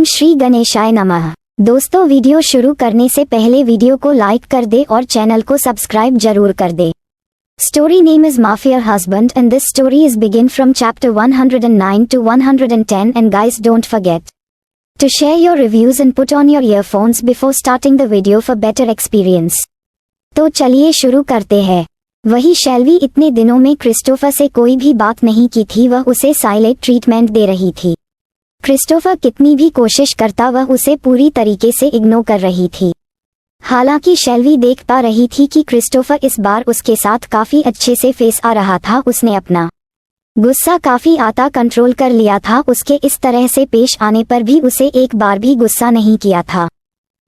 श्री गणेशाय नमः। दोस्तों, वीडियो शुरू करने से पहले वीडियो को लाइक कर दे और चैनल को सब्सक्राइब जरूर कर दे। Story name is Mafia Husband and this story is begin from chapter 109 to 110 and guys don't forget to share your reviews and put on your earphones before starting the video for better experience। तो चलिए शुरू करते हैं। वही शेल्वी इतने दिनों में Christopher से कोई भी बात नहीं की थी, वह उसे साइलेंट ट्रीटमेंट दे रही थी। क्रिस्टोफर कितनी भी कोशिश करता वह उसे पूरी तरीके से इग्नोर कर रही थी। हालांकि शेल्वी देख पा रही थी कि क्रिस्टोफर इस बार उसके साथ काफी अच्छे से फेस आ रहा था। उसने अपना गुस्सा काफी आता कंट्रोल कर लिया था। उसके इस तरह से पेश आने पर भी उसे एक बार भी गुस्सा नहीं किया था,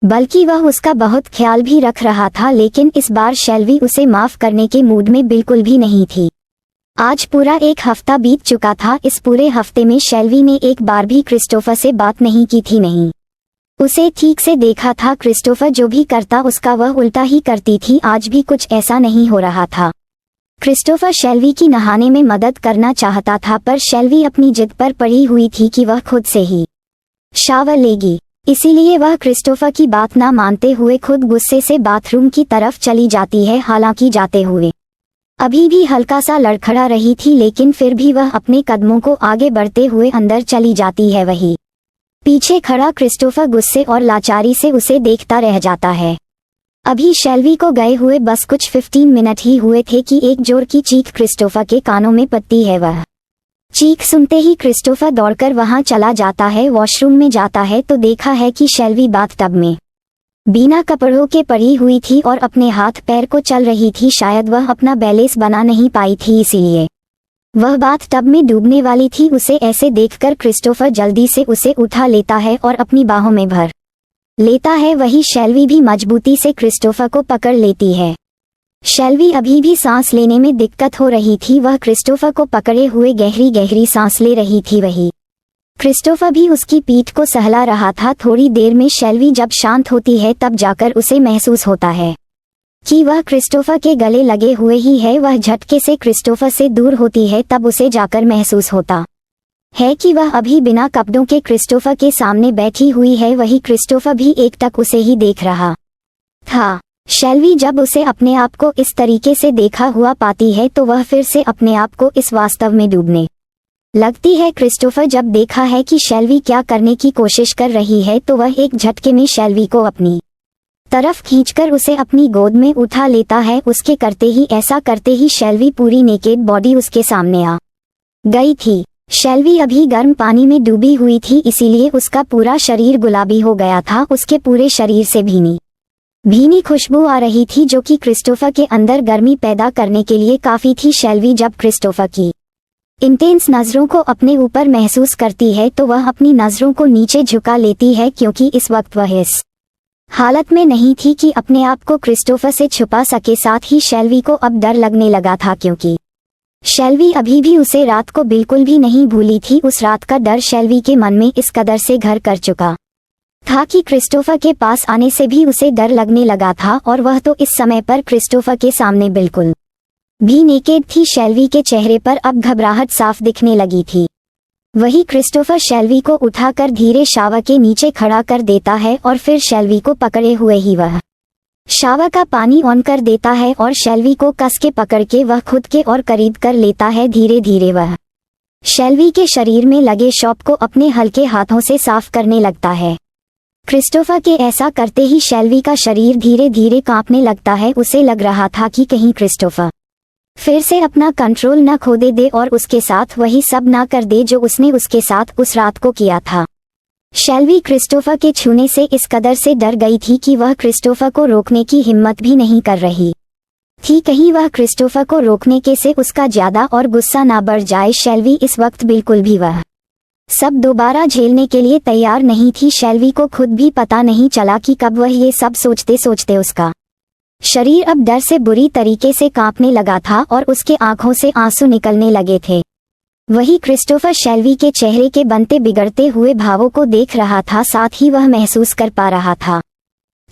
बल्कि वह उसका बहुत ख्याल भी रख रहा था। लेकिन इस बार शेल्वी उसे माफ करने के मूड में बिल्कुल भी नहीं थी। आज पूरा एक हफ्ता बीत चुका था। इस पूरे हफ्ते में शेल्वी ने एक बार भी क्रिस्टोफर से बात नहीं की थी, नहीं उसे ठीक से देखा था। क्रिस्टोफर जो भी करता उसका वह उल्टा ही करती थी। आज भी कुछ ऐसा नहीं हो रहा था। क्रिस्टोफर शेल्वी की नहाने में मदद करना चाहता था, पर शेल्वी अपनी जिद पर पड़ी हुई थी कि वह खुद से ही शावर लेगी। इसीलिए वह क्रिस्टोफर की बात ना मानते हुए खुद गुस्से से बाथरूम की तरफ चली जाती है। हालांकि जाते हुए अभी भी हल्का सा लड़खड़ा रही थी, लेकिन फिर भी वह अपने कदमों को आगे बढ़ते हुए अंदर चली जाती है। वही पीछे खड़ा क्रिस्टोफर गुस्से और लाचारी से उसे देखता रह जाता है। अभी शेल्वी को गए हुए बस कुछ 15 मिनट ही हुए थे कि एक जोर की चीख क्रिस्टोफर के कानों में पड़ती है। वह चीख सुनते ही क्रिस्टोफर दौड़कर वहां चला जाता है। वॉशरूम में जाता है तो देखा है कि शेल्वी बाथटब में बिना कपड़ों के पड़ी हुई थी और अपने हाथ पैर को चल रही थी। शायद वह अपना बैलेंस बना नहीं पाई थी, इसीलिए वह बाथटब में डूबने वाली थी। उसे ऐसे देखकर क्रिस्टोफर जल्दी से उसे उठा लेता है और अपनी बाहों में भर लेता है। वही शेल्वी भी मजबूती से क्रिस्टोफर को पकड़ लेती है। शेल्वी अभी भी सांस लेने में दिक्कत हो रही थी। वह क्रिस्टोफर को पकड़े हुए गहरी गहरी सांस ले रही थी। वही क्रिस्टोफर भी उसकी पीठ को सहला रहा था। थोड़ी देर में शेल्वी जब शांत होती है तब जाकर उसे महसूस होता है कि वह क्रिस्टोफर के गले लगे हुए ही है। वह झटके से क्रिस्टोफर से दूर होती है, तब उसे जाकर महसूस होता है कि वह अभी बिना कपड़ों के क्रिस्टोफर के सामने बैठी हुई है। वही क्रिस्टोफर भी एकटक उसे ही देख रहा था। शेल्वी जब उसे अपने आप को इस तरीके से देखा हुआ पाती है तो वह फिर से अपने आप को इस वास्तव में डूबने लगती है। क्रिस्टोफर जब देखा है कि शेल्वी क्या करने की कोशिश कर रही है तो वह एक झटके में शेल्वी को अपनी तरफ खींचकर उसे अपनी गोद में उठा लेता है। उसके ऐसा करते ही शेल्वी पूरी नेकेड बॉडी उसके सामने आ गई थी। शेल्वी अभी गर्म पानी में डूबी हुई थी, इसीलिए उसका पूरा शरीर गुलाबी हो गया था। उसके पूरे शरीर से भीनी भीनी खुशबू आ रही थी, जो कि क्रिस्टोफर के अंदर गर्मी पैदा करने के लिए काफी थी। शेल्वी जब क्रिस्टोफर की इंटेंस नजरों को अपने ऊपर महसूस करती है तो वह अपनी नजरों को नीचे झुका लेती है, क्योंकि इस वक्त वह इस हालत में नहीं थी कि अपने आप को क्रिस्टोफर से छुपा सके। साथ ही शेल्वी को अब डर लगने लगा था, क्योंकि शेल्वी अभी भी उसे रात को बिल्कुल भी नहीं भूली थी। उस रात का डर शेल्वी के मन में इस कदर से घर कर चुका था कि क्रिस्टोफर के पास आने से भी उसे डर लगने लगा था। और वह तो इस समय पर क्रिस्टोफर के सामने बिल्कुल भी नेकेड थी। शेल्वी के चेहरे पर अब घबराहट साफ दिखने लगी थी। वही क्रिस्टोफर शेल्वी को उठाकर धीरे शावर के नीचे खड़ा कर देता है और फिर शेल्वी को पकड़े हुए ही वह शावर का पानी ऑन कर देता है और शेल्वी को कस के पकड़ के वह खुद के और करीब कर लेता है। धीरे धीरे वह शेल्वी के शरीर में लगे शॉप को अपने हल्के हाथों से साफ करने लगता है। क्रिस्टोफर के ऐसा करते ही शेल्वी का शरीर धीरे धीरे कांपने लगता है। उसे लग रहा था कि कहीं क्रिस्टोफर फिर से अपना कंट्रोल न खो दे और उसके साथ वही सब ना कर दे जो उसने उसके साथ उस रात को किया था। शेल्वी क्रिस्टोफर के छूने से इस कदर से डर गई थी कि वह क्रिस्टोफर को रोकने की हिम्मत भी नहीं कर रही थी। कहीं वह क्रिस्टोफर को रोकने के से उसका ज्यादा और गुस्सा ना बढ़ जाए। शेल्वी इस वक्त बिल्कुल भी वह सब दोबारा झेलने के लिए तैयार नहीं थी। शेल्वी को खुद भी पता नहीं चला कि कब वह ये सब सोचते सोचते उसका शरीर अब डर से बुरी तरीके से कांपने लगा था और उसके आंखों से आंसू निकलने लगे थे। वही क्रिस्टोफर शेल्वी के चेहरे के बनते बिगड़ते हुए भावों को देख रहा था। साथ ही वह महसूस कर पा रहा था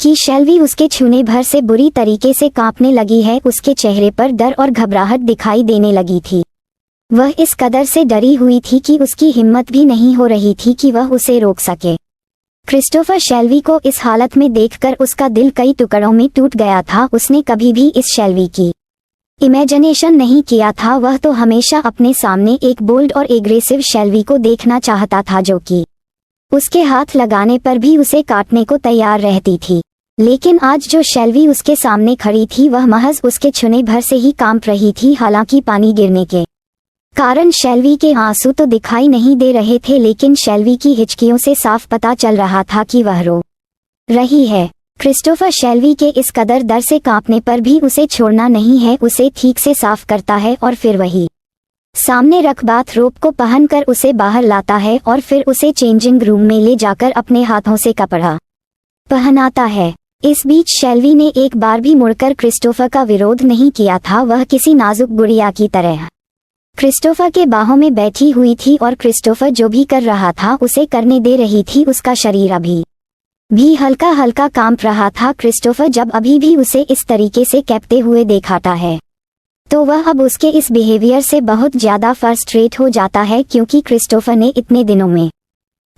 कि शेल्वी उसके छूने भर से बुरी तरीके से कांपने लगी है। उसके चेहरे पर डर और घबराहट दिखाई देने लगी थी। वह इस कदर से डरी हुई थी कि उसकी हिम्मत भी नहीं हो रही थी कि वह उसे रोक सके। क्रिस्टोफर शेल्वी को इस हालत में देखकर उसका दिल कई टुकड़ों में टूट गया था। उसने कभी भी इस शेल्वी की इमेजिनेशन नहीं किया था। वह तो हमेशा अपने सामने एक बोल्ड और एग्रेसिव शेल्वी को देखना चाहता था जो कि उसके हाथ लगाने पर भी उसे काटने को तैयार रहती थी। लेकिन आज जो शेल्वी उसके सामने खड़ी थी वह महज उसके छूने भर से ही कांप रही थी। हालांकि पानी गिरने के कारण शेल्वी के आंसू तो दिखाई नहीं दे रहे थे, लेकिन शेल्वी की हिचकियों से साफ पता चल रहा था कि वह रो रही है। क्रिस्टोफर शेल्वी के इस कदर डर से कांपने पर भी उसे छोड़ना नहीं है। उसे ठीक से साफ करता है और फिर वही सामने रख बाथ रोब को पहनकर उसे बाहर लाता है और फिर उसे चेंजिंग रूम में ले जाकर अपने हाथों से कपड़ा पहनाता है। इस बीच शेल्वी ने एक बार भी मुड़कर क्रिस्टोफर का विरोध नहीं किया था। वह किसी नाजुक गुड़िया की तरह क्रिस्टोफर के बाहों में बैठी हुई थी और क्रिस्टोफर जो भी कर रहा था उसे करने दे रही थी। उसका शरीर अभी भी हल्का हल्का कांप रहा था। क्रिस्टोफर जब अभी भी उसे इस तरीके से कैपते हुए देखाता है तो वह अब उसके इस बिहेवियर से बहुत ज्यादा फ्रस्ट्रेट हो जाता है, क्योंकि क्रिस्टोफर ने इतने दिनों में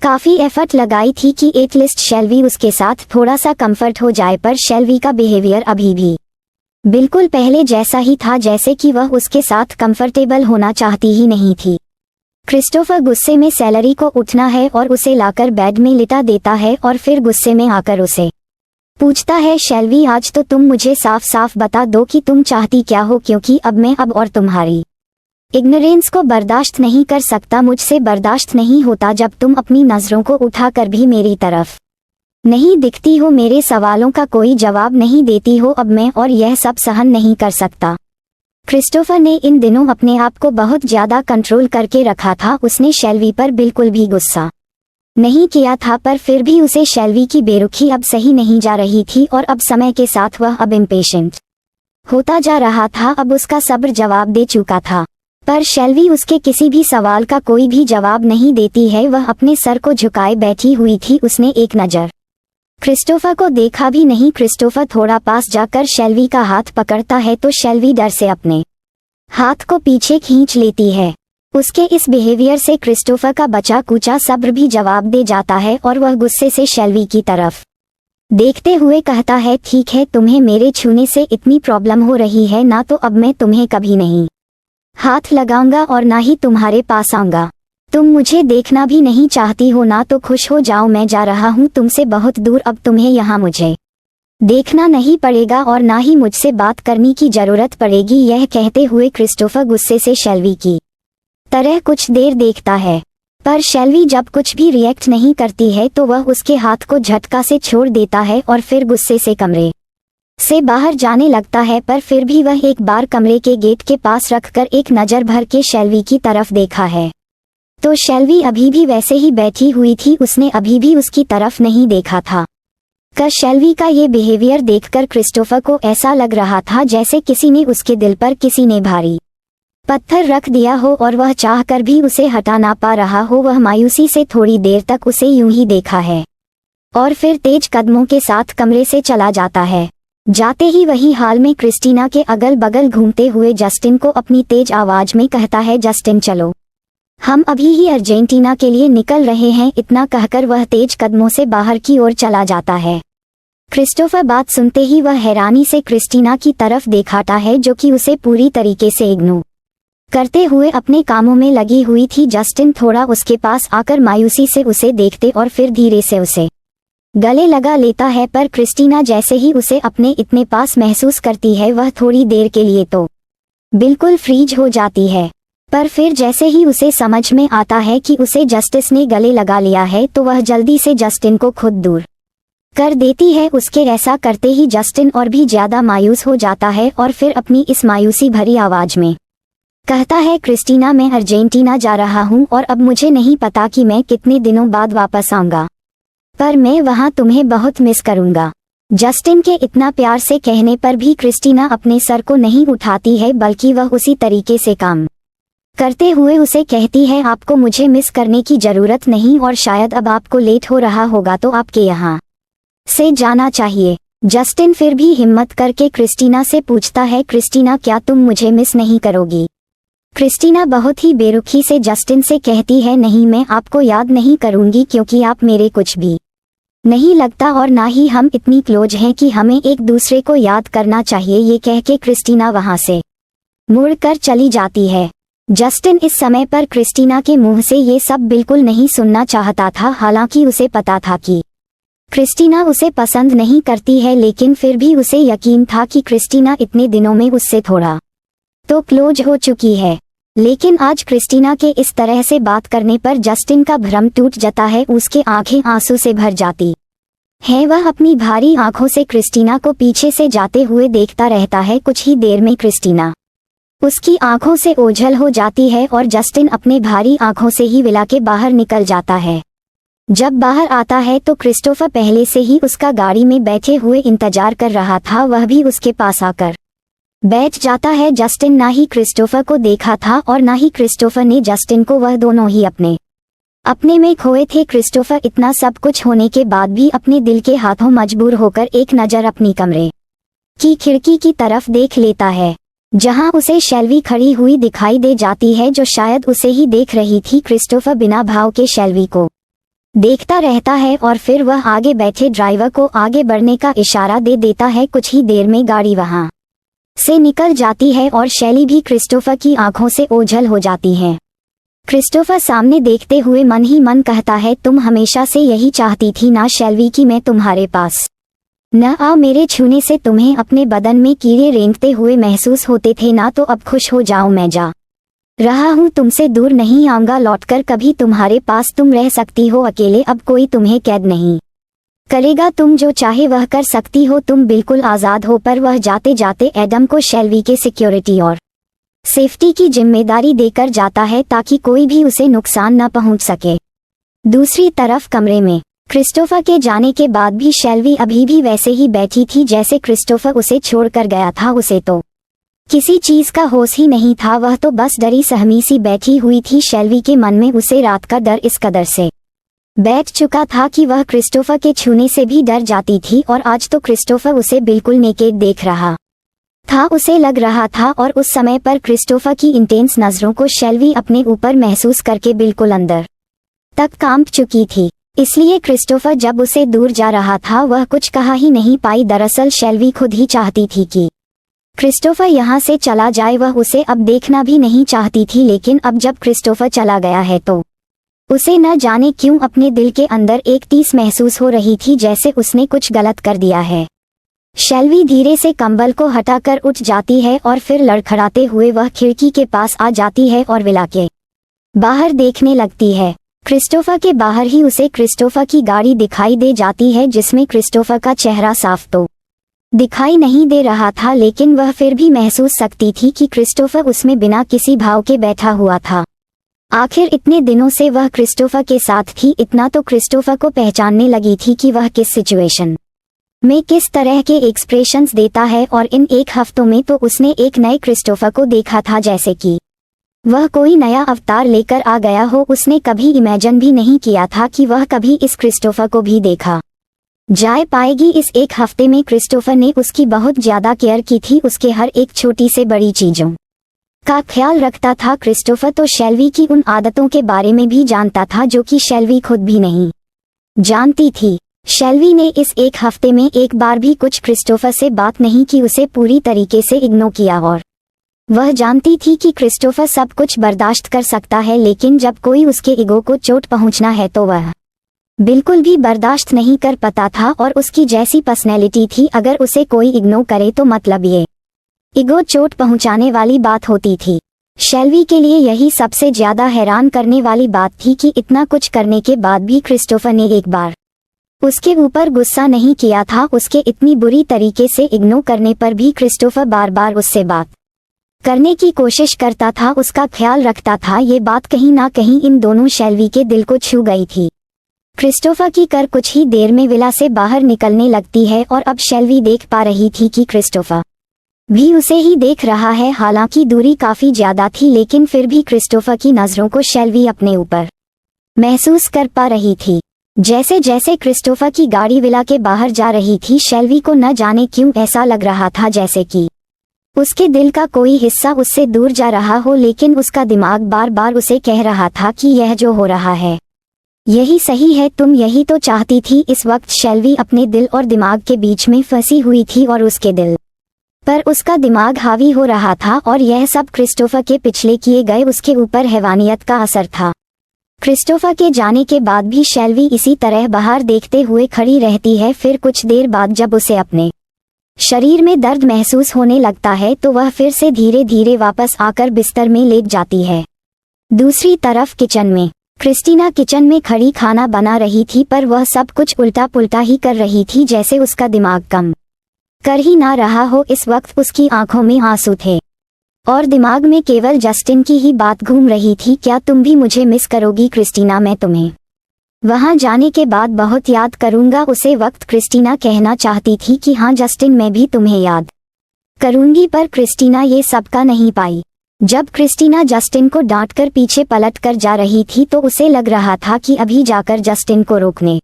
काफी एफर्ट लगाई थी कि एटलीस्ट शेल्वी उसके साथ थोड़ा सा कंफर्ट हो जाए, पर शेल्वी का बिहेवियर अभी भी बिल्कुल पहले जैसा ही था, जैसे कि वह उसके साथ कंफर्टेबल होना चाहती ही नहीं थी। क्रिस्टोफर गुस्से में सैलरी को उठना है और उसे लाकर बेड में लिटा देता है और फिर गुस्से में आकर उसे पूछता है, शेल्वी आज तो तुम मुझे साफ साफ बता दो कि तुम चाहती क्या हो, क्योंकि अब मैं और तुम्हारी इग्नोरेंस को बर्दाश्त नहीं कर सकता। मुझसे बर्दाश्त नहीं होता जब तुम अपनी नजरों को उठाकर भी मेरी तरफ नहीं दिखती हो, मेरे सवालों का कोई जवाब नहीं देती हो। अब मैं और यह सब सहन नहीं कर सकता। क्रिस्टोफर ने इन दिनों अपने आप को बहुत ज्यादा कंट्रोल करके रखा था। उसने शेल्वी पर बिल्कुल भी गुस्सा नहीं किया था, पर फिर भी उसे शेल्वी की बेरुखी अब सही नहीं जा रही थी और अब समय के साथ वह अब इम्पेशेंट होता जा रहा था। अब उसका सब्र जवाब दे चुका था, पर शेल्वी उसके किसी भी सवाल का कोई भी जवाब नहीं देती है। वह अपने सर को झुकाए बैठी हुई थी। उसने एक नज़र क्रिस्टोफर को देखा भी नहीं। क्रिस्टोफर थोड़ा पास जाकर शेल्वी का हाथ पकड़ता है तो शेल्वी डर से अपने हाथ को पीछे खींच लेती है। उसके इस बिहेवियर से क्रिस्टोफर का बचा कुचा सब्र भी जवाब दे जाता है और वह गुस्से से शेल्वी की तरफ देखते हुए कहता है, ठीक है, तुम्हें मेरे छूने से इतनी प्रॉब्लम हो रही है ना, तो अब मैं तुम्हें कभी नहीं हाथ लगाऊंगा और ना ही तुम्हारे पास आऊंगा। तुम मुझे देखना भी नहीं चाहती हो ना, तो खुश हो जाओ, मैं जा रहा हूँ तुमसे बहुत दूर। अब तुम्हें यहाँ मुझे देखना नहीं पड़ेगा और ना ही मुझसे बात करने की जरूरत पड़ेगी। यह कहते हुए क्रिस्टोफर गुस्से से शेल्वी की तरह कुछ देर देखता है, पर शेल्वी जब कुछ भी रिएक्ट नहीं करती है तो वह उसके हाथ को झटका से छोड़ देता है और फिर गुस्से से कमरे से बाहर जाने लगता है। पर फिर भी वह एक बार कमरे के गेट के पास रखकर एक नज़र भर के शेल्वी की तरफ देखा है तो शेल्वी अभी भी वैसे ही बैठी हुई थी। उसने अभी भी उसकी तरफ नहीं देखा था। शेल्वी का ये बिहेवियर देखकर क्रिस्टोफर को ऐसा लग रहा था जैसे किसी ने उसके दिल पर किसी ने भारी पत्थर रख दिया हो और वह चाहकर भी उसे हटा ना पा रहा हो। वह मायूसी से थोड़ी देर तक उसे यूं ही देखा है और फिर तेज कदमों के साथ कमरे से चला जाता है। जाते ही वही हाल में क्रिस्टीना के अगल बगल घूमते हुए जस्टिन को अपनी तेज आवाज में कहता है, जस्टिन चलो, हम अभी ही अर्जेंटीना के लिए निकल रहे हैं। इतना कहकर वह तेज कदमों से बाहर की ओर चला जाता है। क्रिस्टोफर बात सुनते ही वह हैरानी से क्रिस्टीना की तरफ देखाता है जो कि उसे पूरी तरीके से इग्नोर करते हुए अपने कामों में लगी हुई थी। जस्टिन थोड़ा उसके पास आकर मायूसी से उसे देखते और फिर धीरे से उसे गले लगा लेता है, पर क्रिस्टीना जैसे ही उसे अपने इतने पास महसूस करती है वह थोड़ी देर के लिए तो बिल्कुल फ्रीज हो जाती है, पर फिर जैसे ही उसे समझ में आता है कि उसे जस्टिस ने गले लगा लिया है तो वह जल्दी से जस्टिन को खुद दूर कर देती है। उसके ऐसा करते ही जस्टिन और भी ज्यादा मायूस हो जाता है और फिर अपनी इस मायूसी भरी आवाज में कहता है, क्रिस्टीना, मैं अर्जेंटीना जा रहा हूँ और अब मुझे नहीं पता कि मैं कितने दिनों बाद वापस आऊंगा, पर मैं वहाँ तुम्हें बहुत मिस करूंगा। जस्टिन के इतना प्यार से कहने पर भी क्रिस्टीना अपने सर को नहीं उठाती है, बल्कि वह उसी तरीके से काम करते हुए उसे कहती है, आपको मुझे मिस करने की जरूरत नहीं और शायद अब आपको लेट हो रहा होगा तो आपके यहाँ से जाना चाहिए। जस्टिन फिर भी हिम्मत करके क्रिस्टीना से पूछता है, क्रिस्टीना, क्या तुम मुझे मिस नहीं करोगी? क्रिस्टीना बहुत ही बेरुखी से जस्टिन से कहती है, नहीं, मैं आपको याद नहीं करूंगी क्योंकि आप मेरे कुछ भी नहीं लगता और ना ही हम इतनी क्लोज हैं कि हमें एक दूसरे को याद करना चाहिए। ये कह के क्रिस्टीना वहां से मुड़कर चली जाती है। जस्टिन इस समय पर क्रिस्टीना के मुंह से ये सब बिल्कुल नहीं सुनना चाहता था। हालांकि उसे पता था कि क्रिस्टीना उसे पसंद नहीं करती है, लेकिन फिर भी उसे यकीन था कि क्रिस्टीना इतने दिनों में उससे थोड़ा तो क्लोज हो चुकी है। लेकिन आज क्रिस्टीना के इस तरह से बात करने पर जस्टिन का भ्रम टूट जाता है। उसके आंखें आंसू से भर जाती है। वह अपनी भारी आंखों से क्रिस्टीना को पीछे से जाते हुए देखता रहता है। कुछ ही देर में क्रिस्टीना उसकी आंखों से ओझल हो जाती है और जस्टिन अपने भारी आंखों से ही विला के बाहर निकल जाता है। जब बाहर आता है तो क्रिस्टोफर पहले से ही उसका गाड़ी में बैठे हुए इंतजार कर रहा था। वह भी उसके पास आकर बैठ जाता है। जस्टिन ना ही क्रिस्टोफर को देखा था और ना ही क्रिस्टोफर ने जस्टिन को। वह दोनों ही अपने में खोए थे। क्रिस्टोफर इतना सब कुछ होने के बाद भी अपने दिल के हाथों मजबूर होकर एक नज़र अपनी कमरे की खिड़की की तरफ देख लेता है, जहां उसे शेल्वी खड़ी हुई दिखाई दे जाती है, जो शायद उसे ही देख रही थी। क्रिस्टोफर बिना भाव के शेल्वी को देखता रहता है और फिर वह आगे बैठे ड्राइवर को आगे बढ़ने का इशारा दे देता है। कुछ ही देर में गाड़ी वहां से निकल जाती है और शैली भी क्रिस्टोफर की आंखों से ओझल हो जाती है। क्रिस्टोफर सामने देखते हुए मन ही मन कहता है, तुम हमेशा से यही चाहती थी ना शेल्वी कि मैं तुम्हारे पास न आ। मेरे छूने से तुम्हें अपने बदन में कीड़े रेंगते हुए महसूस होते थे ना, तो अब खुश हो जाओ। मैं जा रहा हूँ, तुमसे दूर नहीं आऊंगा लौटकर कभी तुम्हारे पास। तुम रह सकती हो अकेले, अब कोई तुम्हें कैद नहीं करेगा। तुम जो चाहे वह कर सकती हो, तुम बिल्कुल आज़ाद हो। पर वह जाते जाते एडम को शेल्वी के सिक्योरिटी और सेफ्टी की जिम्मेदारी देकर जाता है ताकि कोई भी उसे नुकसान न पहुंच सके। दूसरी तरफ कमरे में क्रिस्टोफर के जाने के बाद भी शेल्वी अभी भी वैसे ही बैठी थी जैसे क्रिस्टोफर उसे छोड़कर गया था। उसे तो किसी चीज का होश ही नहीं था। वह तो बस डरी सहमी सी बैठी हुई थी। शेल्वी के मन में उसे रात का डर इस कदर से बैठ चुका था कि वह क्रिस्टोफर के छूने से भी डर जाती थी, और आज तो क्रिस्टोफर उसे बिल्कुल नेकेड देख रहा था। उसे लग रहा था और उस समय पर क्रिस्टोफर की इंटेंस नजरों को शेल्वी अपने ऊपर महसूस करके बिल्कुल अंदर तक कांप चुकी थी। इसलिए क्रिस्टोफर जब उसे दूर जा रहा था वह कुछ कहा ही नहीं पाई। दरअसल शेल्वी खुद ही चाहती थी कि क्रिस्टोफर यहाँ से चला जाए। वह उसे अब देखना भी नहीं चाहती थी, लेकिन अब जब क्रिस्टोफर चला गया है तो उसे न जाने क्यों अपने दिल के अंदर एक टीस महसूस हो रही थी, जैसे उसने कुछ गलत कर दिया है। शेल्वी धीरे से कंबल को हटाकर उठ जाती है और फिर लड़खड़ाते हुए वह खिड़की के पास आ जाती है और विला के बाहर देखने लगती है। क्रिस्टोफर के बाहर ही उसे क्रिस्टोफर की गाड़ी दिखाई दे जाती है, जिसमें क्रिस्टोफर का चेहरा साफ तो दिखाई नहीं दे रहा था, लेकिन वह फिर भी महसूस सकती थी कि क्रिस्टोफर उसमें बिना किसी भाव के बैठा हुआ था। आखिर इतने दिनों से वह क्रिस्टोफर के साथ थी। इतना तो क्रिस्टोफर को पहचानने लगी थी कि वह किस सिचुएशन में किस तरह के एक्सप्रेशंस देता है, और इन एक हफ्तों में तो उसने एक नए क्रिस्टोफर को देखा था, जैसे कि वह कोई नया अवतार लेकर आ गया हो। उसने कभी इमेजिन भी नहीं किया था कि वह कभी इस क्रिस्टोफर को भी देखा जाए पाएगी। इस एक हफ्ते में क्रिस्टोफर ने उसकी बहुत ज्यादा केयर की थी। उसके हर एक छोटी से बड़ी चीजों का ख्याल रखता था। क्रिस्टोफर तो शेल्वी की उन आदतों के बारे में भी जानता था जो कि शेल्वी खुद भी नहीं जानती थी। शेल्वी ने इस एक हफ्ते में एक बार भी कुछ क्रिस्टोफर से बात नहीं की, उसे पूरी तरीके से इग्नोर किया, और वह जानती थी कि क्रिस्टोफर सब कुछ बर्दाश्त कर सकता है, लेकिन जब कोई उसके ईगो को चोट पहुंचना है तो वह बिल्कुल भी बर्दाश्त नहीं कर पाता था। और उसकी जैसी पर्सनैलिटी थी, अगर उसे कोई इग्नोर करे तो मतलब ये ईगो चोट पहुंचाने वाली बात होती थी। शेल्वी के लिए यही सबसे ज्यादा हैरान करने वाली बात थी कि इतना कुछ करने के बाद भी क्रिस्टोफर ने एक बार उसके ऊपर गुस्सा नहीं किया था। उसके इतनी बुरी तरीके से इग्नोर करने पर भी क्रिस्टोफर बार बार उससे बात करने की कोशिश करता था, उसका ख्याल रखता था। ये बात कहीं ना कहीं इन दोनों शेल्वी के दिल को छू गई थी। क्रिस्टोफर की कर कुछ ही देर में विला से बाहर निकलने लगती है, और अब शेल्वी देख पा रही थी कि क्रिस्टोफर भी उसे ही देख रहा है। हालांकि दूरी काफी ज्यादा थी, लेकिन फिर भी क्रिस्टोफर की नजरों को शेल्वी अपने ऊपर महसूस कर पा रही थी। जैसे जैसे क्रिस्टोफर की गाड़ी विला के बाहर जा रही थी, शेल्वी को न जाने क्यों ऐसा लग रहा था जैसे कि उसके दिल का कोई हिस्सा उससे दूर जा रहा हो, लेकिन उसका दिमाग बार बार उसे कह रहा था कि यह जो हो रहा है यही सही है, तुम यही तो चाहती थी। इस वक्त शेल्वी अपने दिल और दिमाग के बीच में फंसी हुई थी और उसके दिल पर उसका दिमाग हावी हो रहा था और यह सब क्रिस्टोफर के पिछले किए गए उसके ऊपर हैवानियत का असर था। क्रिस्टोफर के जाने के बाद भी शेल्वी इसी तरह बाहर देखते हुए खड़ी रहती है। फिर कुछ देर बाद जब उसे अपने शरीर में दर्द महसूस होने लगता है तो वह फिर से धीरे धीरे वापस आकर बिस्तर में लेट जाती है। दूसरी तरफ किचन में क्रिस्टीना किचन में खड़ी खाना बना रही थी, पर वह सब कुछ उल्टा पुल्टा ही कर रही थी, जैसे उसका दिमाग काम कर ही ना रहा हो। इस वक्त उसकी आंखों में आंसू थे और दिमाग में केवल जस्टिन की ही बात घूम रही थी। क्या तुम भी मुझे मिस करोगी क्रिस्टीना? मैं तुम्हें वहां जाने के बाद बहुत याद करूंगा। उसे वक्त क्रिस्टीना कहना चाहती थी कि हाँ जस्टिन, मैं भी तुम्हें याद करूंगी, पर क्रिस्टीना ये सब का नहीं पाई। जब क्रिस्टीना जस्टिन को डांटकर पीछे पलट कर जा रही थी तो उसे लग रहा था कि अभी जाकर जस्टिन को रोकने,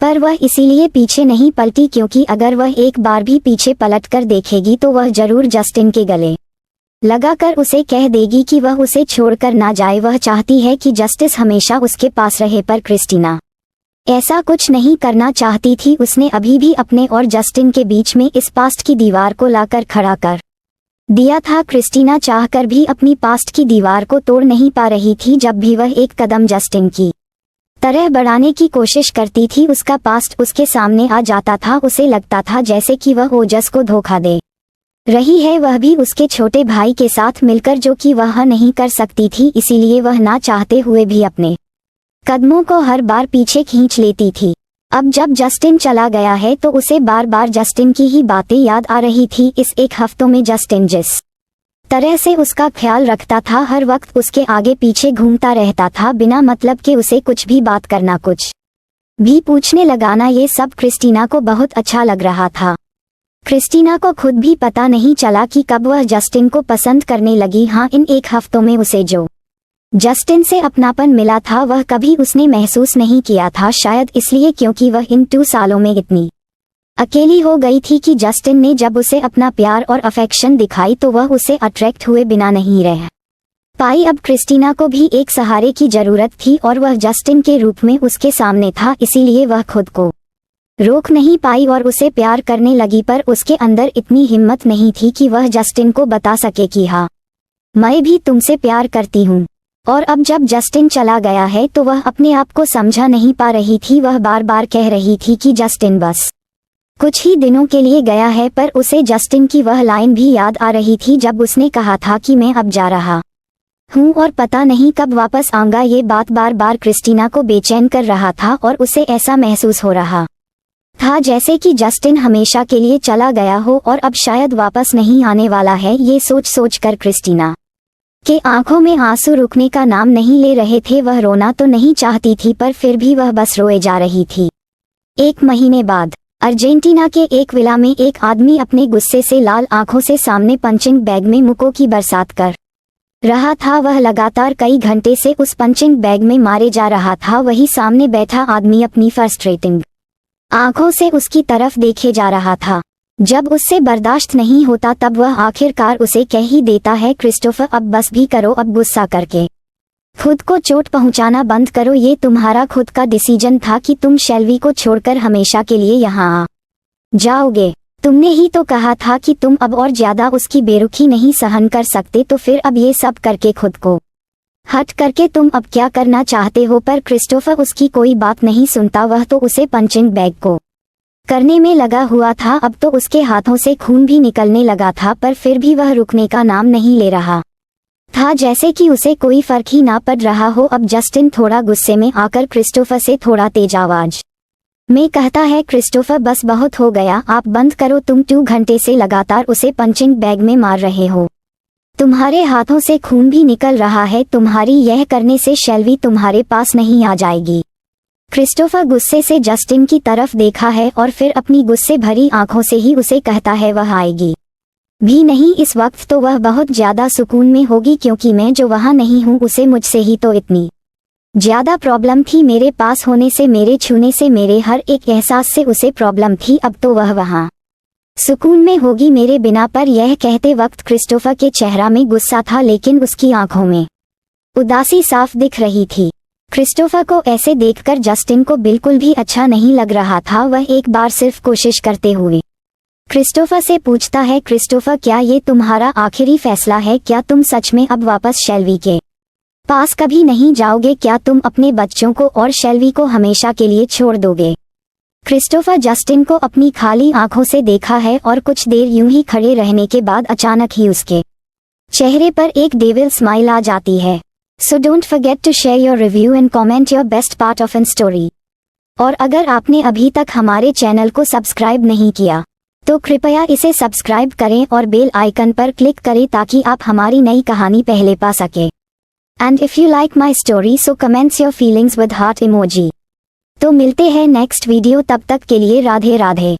पर वह इसीलिए पीछे नहीं पलटी क्योंकि अगर वह एक बार भी पीछे पलट कर देखेगी तो वह जरूर जस्टिन के गले लगाकर उसे कह देगी कि वह उसे छोड़कर ना जाए। वह चाहती है कि जस्टिस हमेशा उसके पास रहे, पर क्रिस्टीना ऐसा कुछ नहीं करना चाहती थी। उसने अभी भी अपने और जस्टिन के बीच में इस पास्ट की दीवार को लाकर खड़ा कर दिया था। क्रिस्टीना चाहकर भी अपनी पास्ट की दीवार को तोड़ नहीं पा रही थी। जब भी वह एक कदम जस्टिन की तरह बढ़ाने की कोशिश करती थी, उसका पास्ट उसके सामने आ जाता था। उसे लगता था जैसे कि वह ओजस को धोखा दे रही है, वह भी उसके छोटे भाई के साथ मिलकर, जो कि वह नहीं कर सकती थी। इसीलिए वह ना चाहते हुए भी अपने कदमों को हर बार पीछे खींच लेती थी। अब जब जस्टिन चला गया है तो उसे बार बार जस्टिन की ही बातें याद आ रही थी। इस एक हफ्तों में जस्टिन जिस तरह से उसका ख्याल रखता था, हर वक्त उसके आगे पीछे घूमता रहता था बिना मतलब के उसे कुछ भी बात करना, कुछ भी पूछने लगाना, ये सब क्रिस्टीना को बहुत अच्छा लग रहा था। क्रिस्टीना को खुद भी पता नहीं चला कि कब वह जस्टिन को पसंद करने लगी। हाँ, इन एक हफ्तों में उसे जो जस्टिन से अपनापन मिला था वह कभी उसने महसूस नहीं किया था। शायद इसलिए क्योंकि वह इन 2 सालों में इतनी अकेली हो गई थी कि जस्टिन ने जब उसे अपना प्यार और अफेक्शन दिखाई तो वह उसे अट्रैक्ट हुए बिना नहीं रह पाई। अब क्रिस्टीना को भी एक सहारे की जरूरत थी और वह जस्टिन के रूप में उसके सामने था। इसीलिए वह खुद को रोक नहीं पाई और उसे प्यार करने लगी, पर उसके अंदर इतनी हिम्मत नहीं थी कि वह जस्टिन को बता सके कि हाँ, मैं भी तुमसे प्यार करती हूँ। और अब जब जस्टिन चला गया है तो वह अपने आप को समझा नहीं पा रही थी। वह बार बार कह रही थी कि जस्टिन बस कुछ ही दिनों के लिए गया है, पर उसे जस्टिन की वह लाइन भी याद आ रही थी जब उसने कहा था कि मैं अब जा रहा हूँ और पता नहीं कब वापस आऊंगा। ये बात बार बार क्रिस्टीना को बेचैन कर रहा था और उसे ऐसा महसूस हो रहा था जैसे कि जस्टिन हमेशा के लिए चला गया हो और अब शायद वापस नहीं आने वाला है। ये सोच सोच कर क्रिस्टीना के आंखों में आंसू रुकने का नाम नहीं ले रहे थे। वह रोना तो नहीं चाहती थी, पर फिर भी वह बस रोए जा रही थी। 1 महीने बाद अर्जेंटीना के एक विला में एक आदमी अपने गुस्से से लाल आंखों से सामने पंचिंग बैग में मुक्कों की बरसात कर रहा था। वह लगातार कई घंटे से उस पंचिंग बैग में मारे जा रहा था। वही सामने बैठा आदमी अपनी फ्रस्ट्रेटिंग आंखों से उसकी तरफ देखे जा रहा था। जब उससे बर्दाश्त नहीं होता तब वह आखिरकार उसे कह ही देता है, क्रिस्टोफर अब बस भी करो, अब गुस्सा करके खुद को चोट पहुंचाना बंद करो। ये तुम्हारा खुद का डिसीजन था कि तुम शेल्वी को छोड़कर हमेशा के लिए यहाँ आ जाओगे। तुमने ही तो कहा था कि तुम अब और ज्यादा उसकी बेरुखी नहीं सहन कर सकते, तो फिर अब ये सब करके खुद को हट करके तुम अब क्या करना चाहते हो? पर क्रिस्टोफर उसकी कोई बात नहीं सुनता। वह तो उसे पंचिंग बैग को करने में लगा हुआ था। अब तो उसके हाथों से खून भी निकलने लगा था, पर फिर भी वह रुकने का नाम नहीं ले रहा था, जैसे कि उसे कोई फर्क ही ना पड़ रहा हो। अब जस्टिन थोड़ा गुस्से में आकर क्रिस्टोफर से थोड़ा तेज आवाज में कहता है, क्रिस्टोफर बस बहुत हो गया, आप बंद करो। तुम 2 घंटे से लगातार उसे पंचिंग बैग में मार रहे हो, तुम्हारे हाथों से खून भी निकल रहा है। तुम्हारी यह करने से शेल्वी तुम्हारे पास नहीं आ जाएगी। क्रिस्टोफर गुस्से से जस्टिन की तरफ देखा है और फिर अपनी गुस्से भरी आंखों से ही उसे कहता है, वह आएगी भी नहीं। इस वक्त तो वह बहुत ज्यादा सुकून में होगी, क्योंकि मैं जो वहां नहीं हूं उसे मुझसे ही तो इतनी ज्यादा प्रॉब्लम थी। मेरे पास होने से, मेरे छूने से, मेरे हर एक एहसास से उसे प्रॉब्लम थी। अब तो वह वहां सुकून में होगी मेरे बिना। पर यह कहते वक्त क्रिस्टोफर के चेहरा में गुस्सा था, लेकिन उसकी आंखों में उदासी साफ दिख रही थी। क्रिस्टोफर को ऐसे देखकर जस्टिन को बिल्कुल भी अच्छा नहीं लग रहा था। वह एक बार सिर्फ कोशिश करते हुए क्रिस्टोफर से पूछता है, क्रिस्टोफर क्या ये तुम्हारा आखिरी फैसला है? क्या तुम सच में अब वापस शेल्वी के पास कभी नहीं जाओगे? क्या तुम अपने बच्चों को और शेल्वी को हमेशा के लिए छोड़ दोगे? क्रिस्टोफर जस्टिन को अपनी खाली आंखों से देखा है और कुछ देर यूं ही खड़े रहने के बाद अचानक ही उसके चेहरे पर एक डेविल स्माइल आ जाती है। So don't forget to share your review and comment your best part of an story. और अगर आपने अभी तक हमारे चैनल को सब्सक्राइब नहीं किया तो कृपया इसे सब्सक्राइब करें और बेल आइकन पर क्लिक करें ताकि आप हमारी नई कहानी पहले पा सके। And if you like my story so comments your feelings with heart emoji. तो मिलते हैं नेक्स्ट वीडियो, तब तक के लिए राधे राधे।